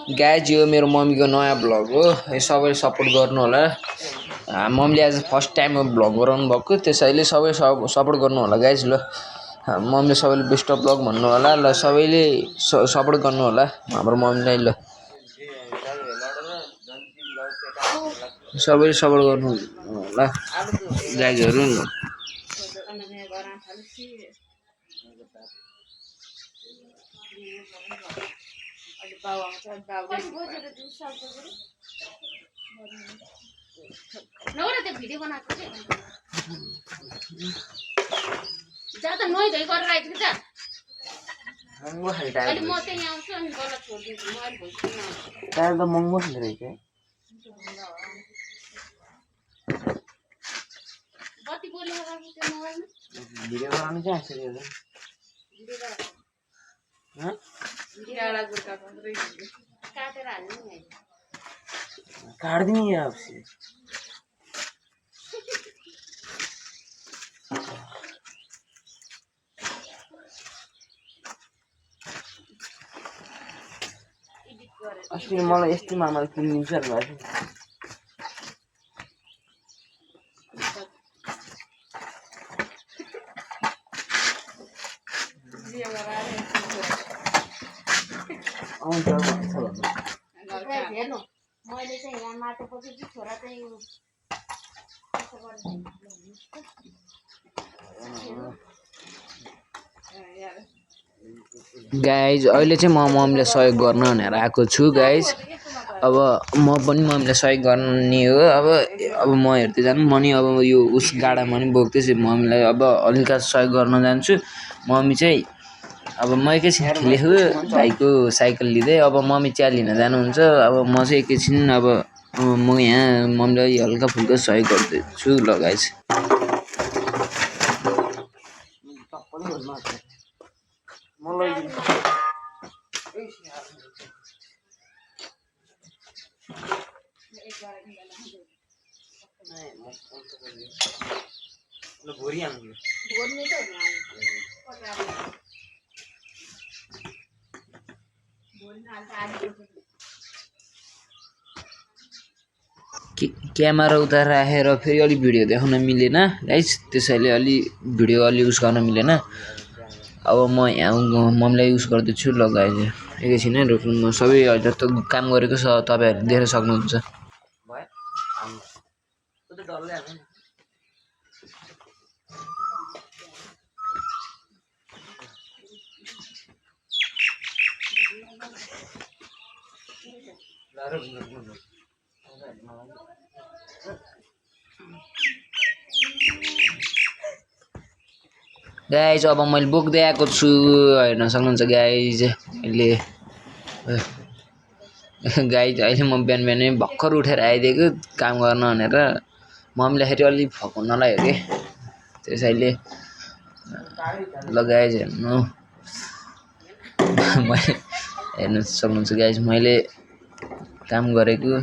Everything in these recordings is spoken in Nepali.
गाइज यो मेरो मम्मीको नयाँ भ्लग हो सबैले सपोर्ट गर्नु होला मम्मीले आज फर्स्ट टाइम भ्लग गराउनु भएको त्यसैले सबै सपोर्ट गर्नु होला गाइज ल मम्मीले सबैले बेस्ट अफ भ्लग भन्नु होला ल सबैले सपोर्ट गर्नु होला हाम्रो मम्मीलाई ल सबैले सपोर्ट गर्नु होला गाइजहरु नौरा भिडियो बनाएको थिएँ ज्यादा नुहाइ धुइ गरेर आइदिनु त महँगो खालको अहिले म चाहिँ यहाँ आउँछु अनि गलत छोडिदिन्छु म अहिले भोलि टायर त महँगो खाले रहेछ कति बोलेको त्यो मोबाइलमा भिडियो बनाउनु चाहिँ आछ यो डाँडा गुर्का काटेर हाल्नु नि काट्दिनु यार अस्ति मलाई यस्तो मामाले किनिदिन्छ भन्नु हेर्नु मैले चाहिँ यहाँ माटोपछि छोरा चाहिँ गाइज अहिले चाहिँ म मम्मीलाई सहयोग गर्न भनेर आएको छु गाइज अब म पनि मम्मीलाई सहयोग गर्ने हो अब म हेर्दै जानु म नि अब यो उस गाडामा पनि बोक्दैछु मम्मीलाई अब हल्का सहयोग गर्न जान्छु मम्मी चाहिँ अब म एकैछिन खेलेको भाइको साइकल लिँदै अब मम्मी चिया लिन जानुहुन्छ अब म चाहिँ एकैछिन अब म यहाँ मम्मीलाई हल्का फुल्का सहयोग गर्दैछु ल गाइज क्यामेरा उता राखेर फेरि अलि भिडियो देखाउन मिलेन गाइस त्यसैले अलि भिडियो अलि युज गर्न मिलेन अब म यहाँ मम्मीलाई युज गर्दैछु ल गाइस एकैछिन है रोक्नु म सबै अहिले त काम गरेको छ तपाईहरुले देख्न सक्नुहुन्छ गाइज अब मैले बोक्दै आएको छु हेर्न सक्नुहुन्छ गाइज अहिले अहिले म बिहान बिहानै भर्खर उठेर आइदिएको काम गर्न भनेर मम्मीलाई फेरि अलि फकाउनलाई हो कि त्यसैले ल गाइज हेर्नु मैले हेर्न सक्नुहुन्छ गाइज मैले काम गरेको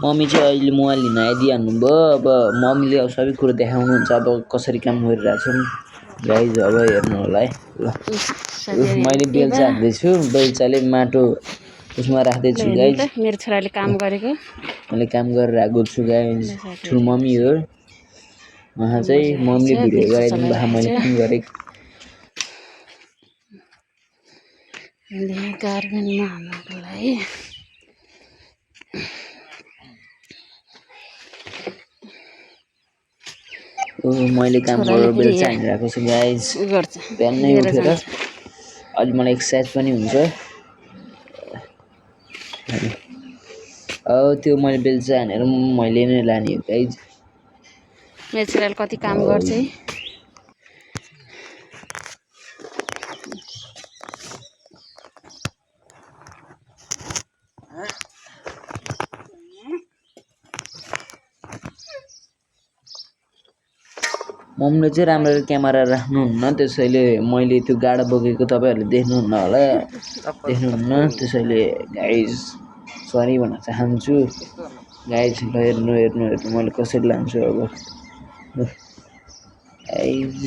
मम्मी चाहिँ अहिले मोबाइल लिन आइदिइहाल्नु भयो अब मम्मीले अब सबै कुरो देखाउनुहुन्छ अब कसरी काम गरिरहेछौँ गाइज अब हेर्नु होला है ल मैले बेल्चा हान्दैछु बेल्चाले माटो उसमा राख्दैछु गाइज मेरो छोराले काम गरेको मैले काम गरेर आएको छु गाइज ठुलो मम्मी हो उहाँ चाहिँ मम्मीले भिडियो गराइदिनु भएको मैले काम गरेको गार्मेन्टमा हाल्नको लागि मैले काम गरेर बेल्चा हानिरहेको छु गाइज बिहानै उठेर अलि मलाई एक्सर्साइज पनि हुन्छ अब त्यो मैले बेल्चा हानेर मैले नै लाने हो गाइज मेरो छोराले कति काम गर्छ है मम्मीले चाहिँ राम्ररी क्यामेरा राख्नुहुन्न त्यसैले मैले त्यो गाडा बोकेको तपाईँहरूले देख्नुहुन्न होला देख्नुहुन्न त्यसैले गाइज सरी भन्न चाहन्छु गाइज ल हेर्नु हेर्नु हेर्नु मैले कसरी लान्छु अब गाइज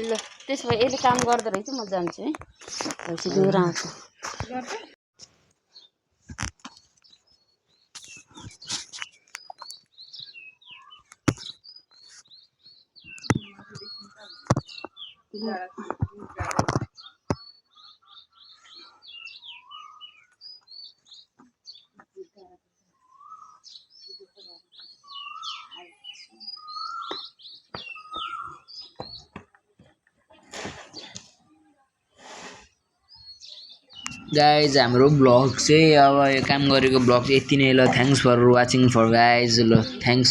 ल त्यसो भए यसले काम गर्दो रहेछ म जान्छु है पछि लिएर आउँछु गाइज हाम्रो ब्लग चाहिँ अब यो काम गरेको ब्लग चाहिँ यति नै ल thanks for watching for guys ल थ्याङ्क्स